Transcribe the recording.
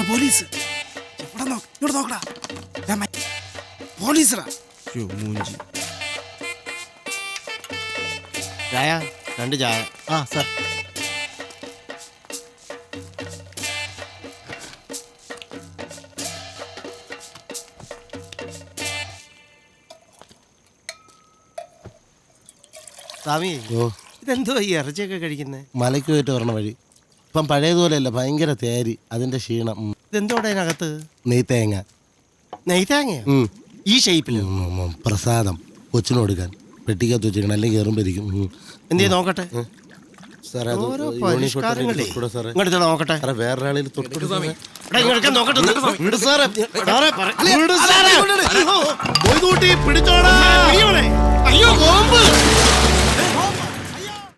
Police ഇങ്ങോട്ട് നോക്കടാ, പോലീസറാ. ചായ 2 ചായ. ആ സാർ. സ്വാമി, ഓ, ഇതെന്തോ ഈ ഇറച്ചിയൊക്കെ കഴിക്കുന്നത്? മലയ്ക്ക് പോയിട്ട് വരണ വഴി. ഇപ്പം പഴയതുപോലെയല്ല, ഭയങ്കര തേരി, അതിന്റെ ക്ഷീണം. ഇതെന്തോടെ അതിനകത്ത്? നെയ്ത്തേങ്ങ. നെയ്താങ്ങ ഈ ഷേപ്പില്? പ്രസാദം കൊച്ചിന് കൊടുക്കാൻ. പെട്ടിക്കകത്ത് വെച്ചിരിക്കണം, അല്ലെങ്കിൽ കയറുമ്പോയിരിക്കും. എന്ത് ചെയ്ത് നോക്കട്ടെ സാറേ, അത് ഓരോ യൂണിഫോം പരിഷ്കാരങ്ങളേ. തൊട്ടുകൂടെ സാറേ? ഇങ്ങോട്ട് നോക്കട്ടെ. സാറേ, വേറൊരാളിൽ തൊട്ടുകൂടെ സാറേ? എടാ, ഇങ്ങോട്ട് നോക്കട്ടെ. വിട് സാറേ. പിടിച്ചോടാ. അയ്യോ, ബോംബ്.